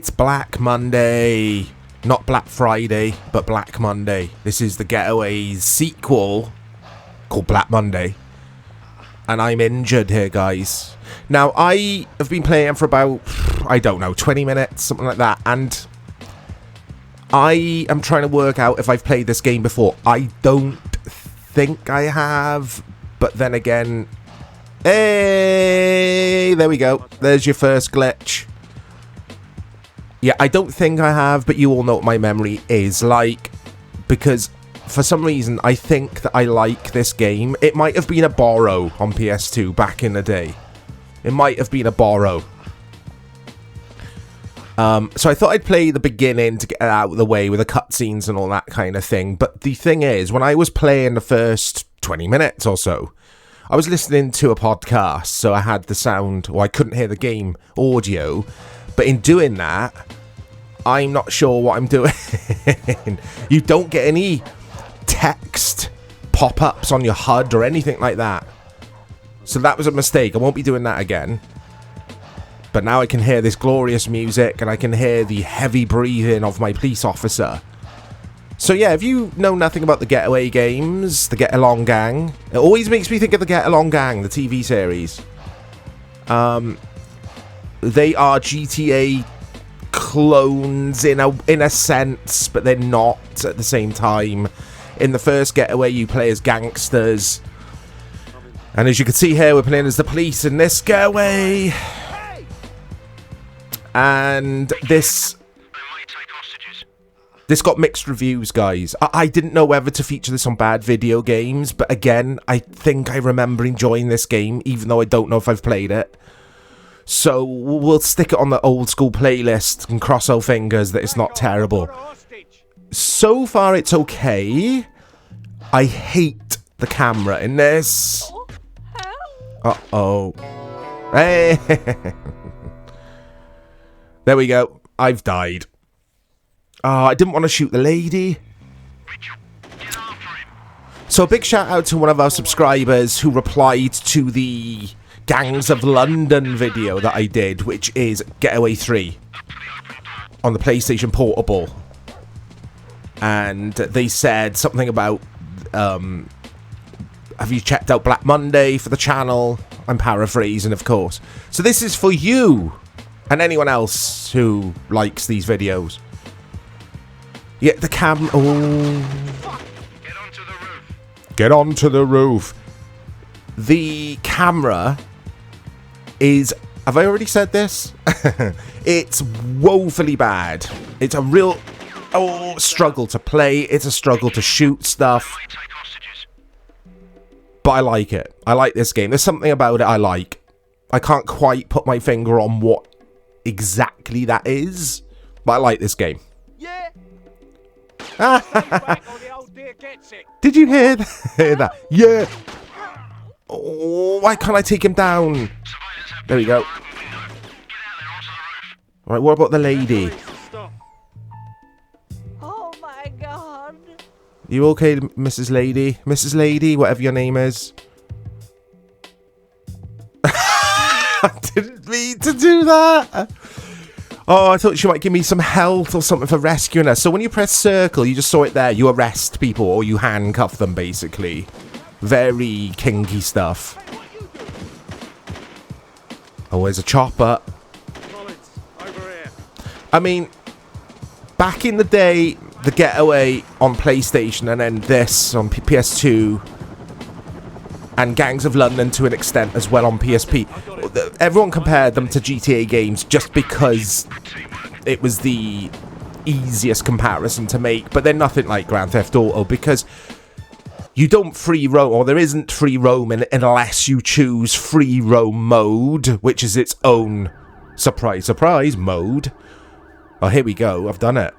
It's Black Monday. Not Black Friday, but Black Monday. This is the Getaway's sequel called Black Monday. And I'm injured here, guys. Now, I have been playing for about, I don't know, 20 minutes, something like that. And I am trying to work out if I've played this game before. I don't think I have. But then again, hey, there we go. There's your first glitch. Yeah, I don't think I have, but you all know what my memory is like, because for some reason I think that I like this game. It might have been a borrow on PS2 back in the day. It might have been a borrow. So I thought I'd play the beginning to get it out of the way with the cutscenes and all that kind of thing. But the thing is, when I was playing the first 20 minutes or so, I was listening to a podcast, so I had the sound, or I couldn't hear the game audio. But in doing that, I'm not sure what I'm doing. You don't get any text pop-ups on your HUD or anything like that. So that was a mistake. I won't be doing that again. But now I can hear this glorious music, and I can hear the heavy breathing of my police officer. So yeah, if you know nothing about the Getaway games, the Get Along Gang, it always makes me think of the Get Along Gang, the TV series. They are GTA clones in a sense, but they're not at the same time. In the first Getaway, you play as gangsters. And as you can see here, we're playing as the police in this Getaway. And this got mixed reviews, guys. I didn't know whether to feature this on Bad Video Games, but again, I think I remember enjoying this game, even though I don't know if I've played it. So we'll stick it on the old school playlist and cross our fingers that it's not terrible. So far, it's okay. I hate the camera in this. Uh-oh. Hey. There we go. I've died. Oh, I didn't want to shoot the lady. So a big shout out to one of our subscribers who replied to the Gangs of London video that I did, which is Getaway 3 on the PlayStation Portable. And they said something about, have you checked out Black Monday for the channel? I'm paraphrasing, of course. So this is for you and anyone else who likes these videos. Yeah, the cam... Oh. Get onto the roof. Get onto the roof. The camera is... Have I already said this? It's woefully bad. It's a real struggle to play. It's a struggle to shoot stuff. But I like it. I like this game. There's something about it I like. I can't quite put my finger on what exactly that is, but I like this game. Yeah. Did you hear that? Yeah. Oh, why can't I take him down? There we go. Right, what about the lady? Oh my god. You okay, Mrs. Lady? Mrs. Lady, whatever your name is. I didn't mean to do that. Oh, I thought she might give me some health or something for rescuing her. So when you press circle, you just saw it there. You arrest people or you handcuff them, basically. Very kinky stuff. Oh, there's a chopper. I mean, back in the day, the Getaway on PlayStation and then this on PS2 and Gangs of London to an extent as well on PSP. Everyone compared them to GTA games just because it was the easiest comparison to make, but they're nothing like Grand Theft Auto because you don't free roam, or there isn't free roaming unless you choose free roam mode, which is its own surprise, surprise mode. Oh, here we go. I've done it.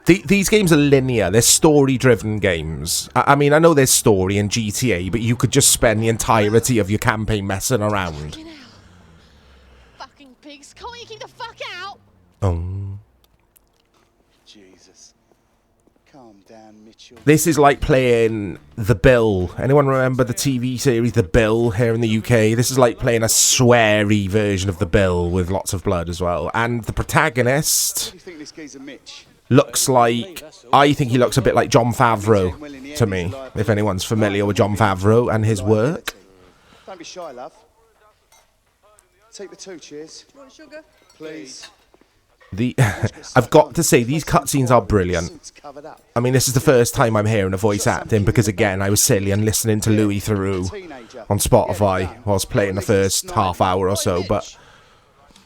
These games are linear. They're story-driven games. I mean, I know there's story in GTA, but you could just spend the entirety of your campaign messing around. Fucking pigs! Can't you keep the fuck out? Oh. Jesus. Calm down, Mitchell. This is like playing The Bill. Anyone remember the TV series The Bill here in the UK? This is like playing a sweary version of The Bill with lots of blood as well. And the protagonist What do you think this geezer Mitch? looks like... I think he looks a bit like Jon Favreau to me, if anyone's familiar with Jon Favreau and his work. Don't be shy, love. Take the 2, cheers. Want sugar? Please. I've got to say, these cutscenes are brilliant. Suits covered up. I mean, this is the first time I'm hearing a voice acting because, again, I was silly and listening to Louis Theroux on Spotify whilst playing the first half hour or so, but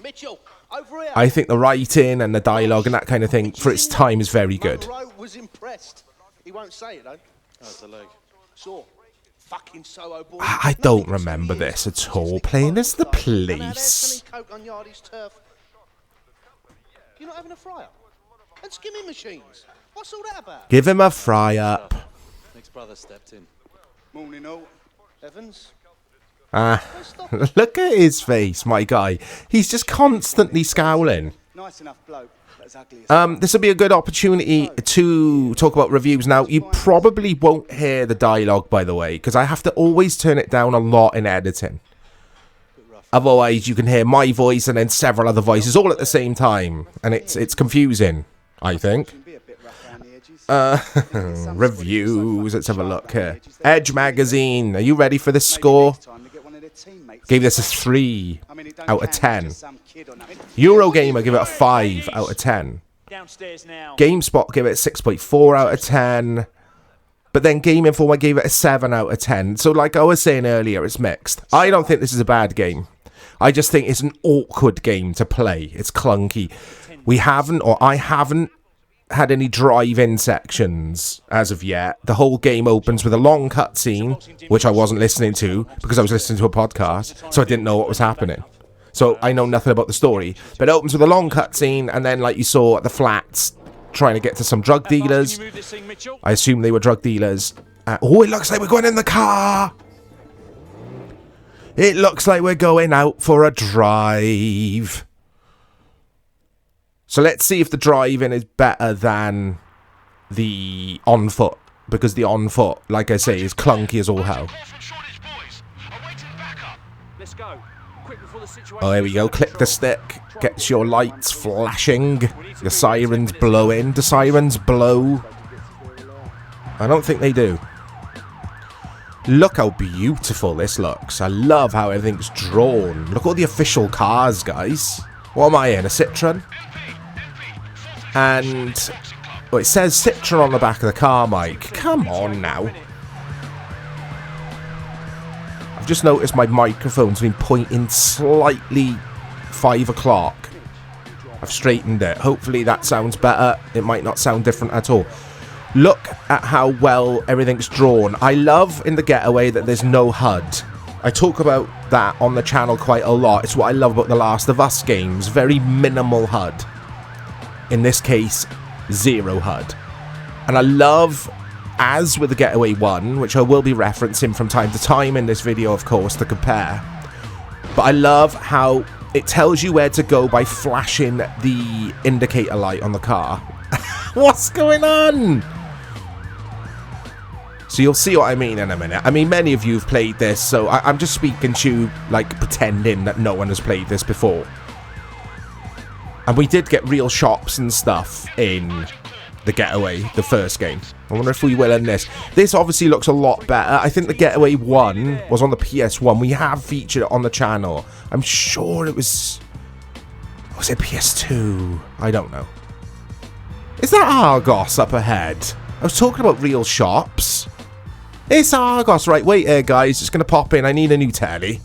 Mitchell, over here. I think the writing and the dialogue and that kind of thing for its time is very good. Monroe was impressed. He won't say it though. How's the leg? Sore. Fucking Soho boy. I don't remember this at all. Playing as the Now there's police. Sonny Coke on Yardy's turf. You're not having a fryer? And skimming machines. What's all that about? Give him a fry up. Nick's brother stepped in. Morning, all. Evans? Look at his face, my guy. He's just constantly scowling. Nice enough bloke, but as ugly as This will be a good opportunity to talk about reviews. Now, you probably won't hear the dialogue, by the way, because I have to always turn it down a lot in editing. Otherwise, you can hear my voice and then several other voices all at the same time, and it's confusing, I think. can be a bit rough around the edges. Reviews, let's have a look here. Edge Magazine, are you ready for this score? Gave this a 3 out of 10. Eurogamer give it a 5 out of 10. Downstairs now. GameSpot gave it a 6.4 out of 10. But then Game Informer gave it a 7 out of 10. So like I was saying earlier, it's mixed. I don't think this is a bad game. I just think it's an awkward game to play. It's clunky. I haven't had any drive-in sections as of yet. The whole game opens with a long cutscene, which I wasn't listening to because I was listening to a podcast, so I didn't know what was happening. So I know nothing about the story. But it opens with a long cutscene, and then, like you saw at the flats, trying to get to some drug dealers. I assume they were drug dealers. Oh, it looks like we're going in the car. It looks like we're going out for a drive. So let's see if the driving is better than the on foot. Because the on foot, like I say, is clunky as all hell. Let's go. Quick before the situation. Oh, here we go. Click the stick. Gets your lights flashing. The sirens blowing. Do sirens blow? I don't think they do. Look how beautiful this looks. I love how everything's drawn. Look at all the official cars, guys. What am I in? A Citroen? And it says Citroen on the back of the car, Mike. Come on now. I've just noticed my microphone's been pointing slightly 5 o'clock. I've straightened it. Hopefully that sounds better. It might not sound different at all. Look at how well everything's drawn. I love in the Getaway that there's no HUD. I talk about that on the channel quite a lot. It's what I love about the Last of Us games. Very minimal HUD. In this case, 0 HUD. And I love, as with the Getaway 1, which I will be referencing from time to time in this video, of course, to compare. But I love how it tells you where to go by flashing the indicator light on the car. What's going on? So you'll see what I mean in a minute. I mean, many of you have played this, so I'm just speaking to you, like, pretending that no one has played this before. And we did get real shops and stuff in the Getaway, the first game. I wonder if we will in this. This obviously looks a lot better. I think the Getaway 1 was on the PS1. We have featured it on the channel. I'm sure it was... Was it PS2? I don't know. Is that Argos up ahead? I was talking about real shops. It's Argos. Right, wait here, guys. It's going to pop in. I need a new telly.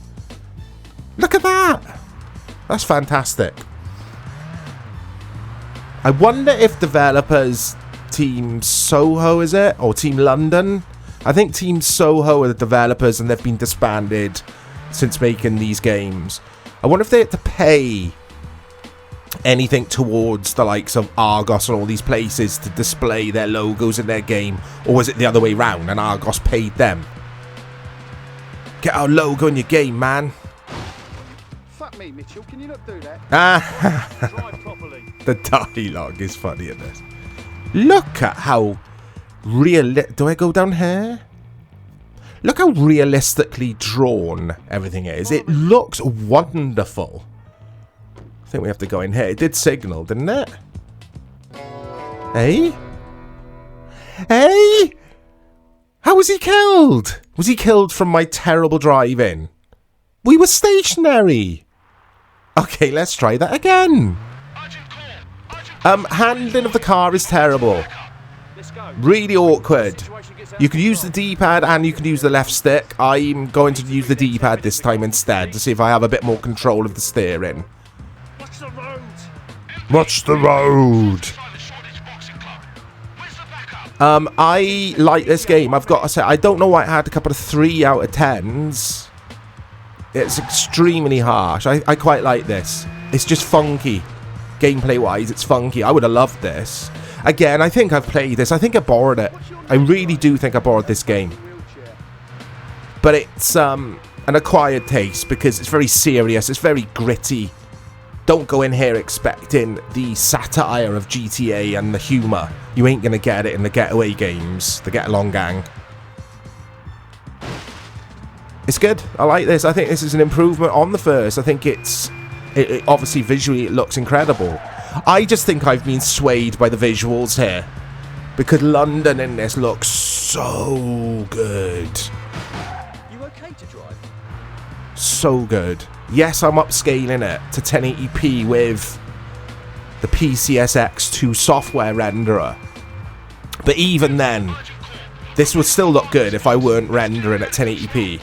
Look at that. That's fantastic. I wonder if developers Team Soho, is it? Or Team London? I think Team Soho are the developers and they've been disbanded since making these games. I wonder if they had to pay anything towards the likes of Argos and all these places to display their logos in their game, or was it the other way round and Argos paid them? Get our logo in your game, man. Fuck me, Mitchell. Can you not do that? Ah, Drive properly. the dialogue is funny in this. Look at how Do I go down here? Look how realistically drawn everything is. It looks wonderful. I think we have to go in here. It did signal, didn't it? Hey? Hey? How was he killed? Was he killed from my terrible driving? We were stationary. Okay, let's try that again. Handling of the car is terrible. Really awkward. You can use the D-pad and you can use the left stick. I'm going to use the D-pad this time instead to see if I have a bit more control of the steering. Watch the road. Watch the road. I like this game. I've got to say, I don't know why it had a couple of 3 out of 10s. It's extremely harsh. I quite like this. It's just funky. Gameplay-wise, it's funky. I would have loved this. Again, I think I've played this. I think I borrowed it. I really do think I borrowed this game. But it's an acquired taste because it's very serious. It's very gritty. Don't go in here expecting the satire of GTA and the humour. You ain't going to get it in the Getaway games. The Get Along gang. It's good. I like this. I think this is an improvement on the first. I think it obviously visually it looks incredible. I just think I've been swayed by the visuals here. Because London in this looks so good. You okay to drive? So good. Yes, I'm upscaling it to 1080p with the PCSX2 software renderer. But even then, this would still look good if I weren't rendering at 1080p.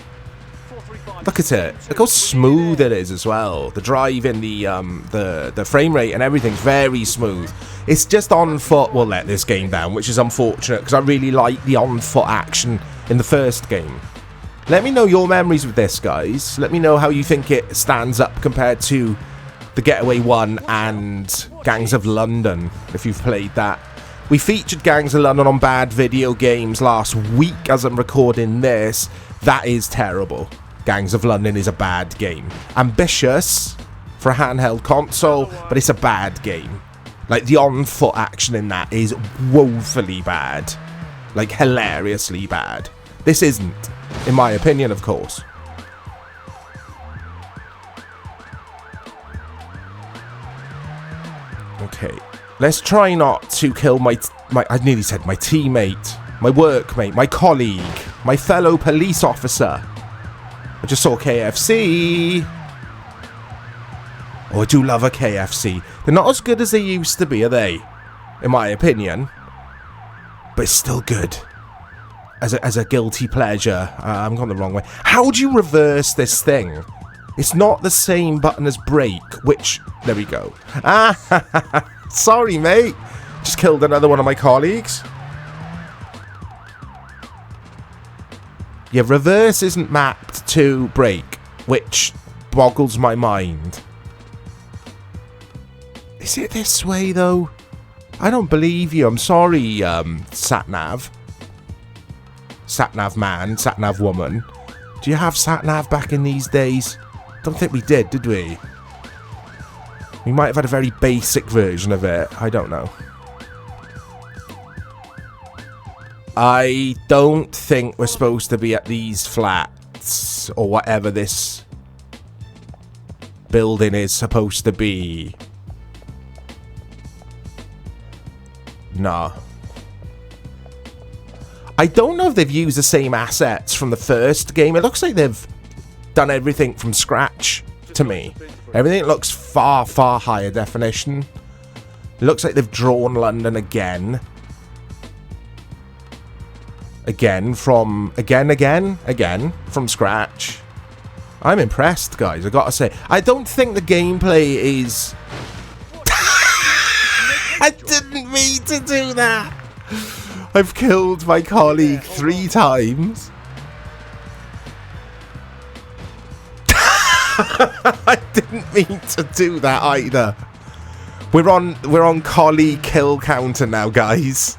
Look at it. Look how smooth it is as well. The drive in the frame rate and everything's very smooth. It's just on foot will let this game down, which is unfortunate because I really like the on foot action in the first game. Let me know your memories with this, guys. Let me know how you think it stands up compared to the Getaway 1 and Gangs of London, if you've played that. We featured Gangs of London on Bad Video Games last week as I'm recording this. That is terrible. Gangs of London is a bad game. Ambitious for a handheld console, but it's a bad game. Like, the on-foot action in that is woefully bad. Like, hilariously bad. This isn't, in my opinion, of course. Okay, let's try not to kill my I nearly said my teammate, my workmate, my colleague, my fellow police officer. I just saw KFC. Oh, I do love a KFC. They're not as good as they used to be, are they? In my opinion. But it's still good. As a guilty pleasure. I'm going the wrong way. How do you reverse this thing? It's not the same button as brake, which... There we go. Ah, sorry, mate. Just killed another one of my colleagues. Yeah, reverse isn't mapped to brake, which boggles my mind. Is it this way, though? I don't believe you. I'm sorry, Satnav. Satnav man, Satnav woman. Do you have Satnav back in these days? Don't think we did we? We might have had a very basic version of it. I don't know. I don't think we're supposed to be at these flats or whatever this building is supposed to be. No. I don't know if they've used the same assets from the first game. It looks like they've done everything from scratch to me. Everything looks far, far higher definition. It looks like they've drawn London again. Again from scratch. I'm impressed, guys. I gotta say, I don't think the gameplay is. I didn't mean to do that. I've killed my colleague 3 times. I didn't mean to do that either. We're on colleague kill counter now, guys.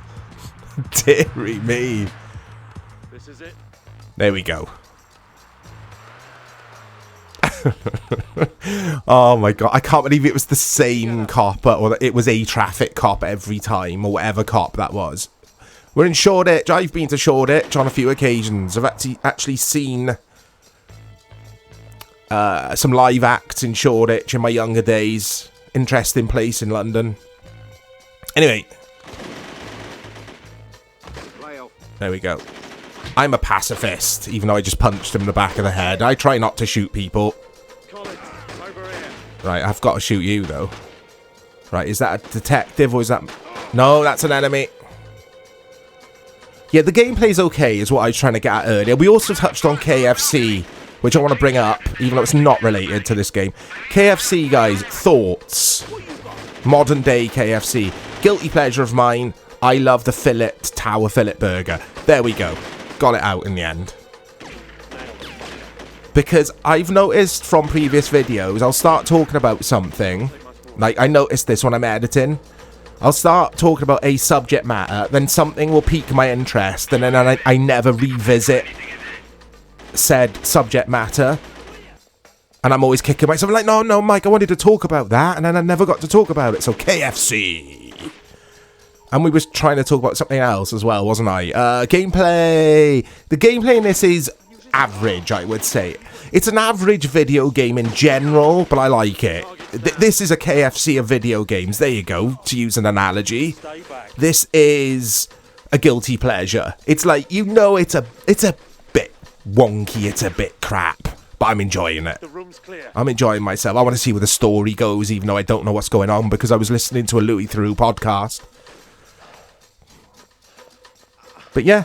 Deary me. This is it. There we go. Oh my god, I can't believe it was the same cop, or it was a traffic cop every time, or whatever cop that was. We're in Shoreditch. I've been to Shoreditch on a few occasions. I've actually seen some live acts in Shoreditch in my younger days. Interesting place in London. Anyway. There we go. I'm a pacifist, even though I just punched him in the back of the head. I try not to shoot people. Right, I've got to shoot you, though. Right, is that a detective or is that... No, that's an enemy. Yeah, the gameplay's okay, is what I was trying to get at earlier. We also touched on KFC, which I want to bring up, even though it's not related to this game. KFC, guys, thoughts. Modern day KFC. Guilty pleasure of mine. I love the Tower Fillet burger. There we go. Got it out in the end. Because I've noticed from previous videos, I'll start talking about something. Like, I noticed this when I'm editing. I'll start talking about a subject matter, then something will pique my interest, and then I never revisit said subject matter. And I'm always kicking myself, like, no, Mike, I wanted to talk about that, and then I never got to talk about it. So, KFC. And we was trying to talk about something else as well, wasn't I? Gameplay. The gameplay in this is average, I would say. It's an average video game in general, but I like it. This is a KFC of video games. There you go, to use an analogy. This is a guilty pleasure. It's like, you know, it's a bit wonky, it's a bit crap, but I'm enjoying it. I'm enjoying myself. I want to see where the story goes, even though I don't know what's going on, because I was listening to a Louis Theroux podcast. But yeah,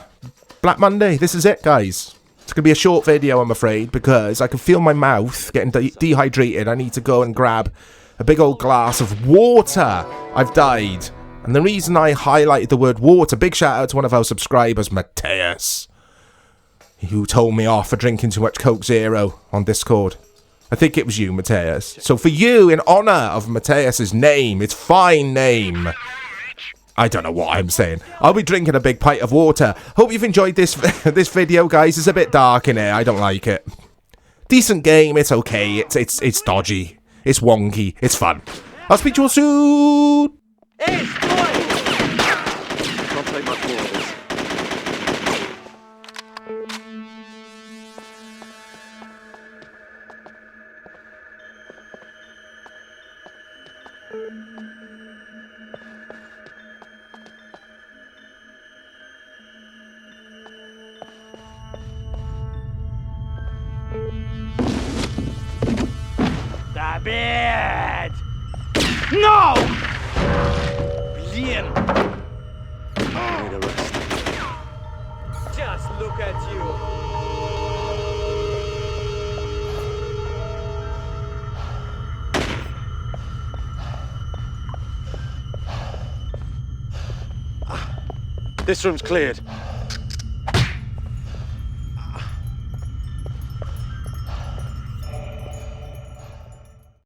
Black Monday, this is it, guys. It's going to be a short video, I'm afraid, because I can feel my mouth getting dehydrated. I need to go and grab a big old glass of water. I've died. And the reason I highlighted the word water, big shout out to one of our subscribers, Mateus, who told me off for drinking too much Coke Zero on Discord. I think it was you, Mateus. So for you, in honour of Mateus's name, its fine name, I don't know what I'm saying. I'll be drinking a big pint of water. Hope you've enjoyed this this video, guys. It's a bit dark in here. I don't like it. Decent game. It's okay. It's dodgy. It's wonky. It's fun. I'll speak to you all soon. Can't take much more of this. Stop it! No! Блин! Need a rest. Just look at you! This room's cleared.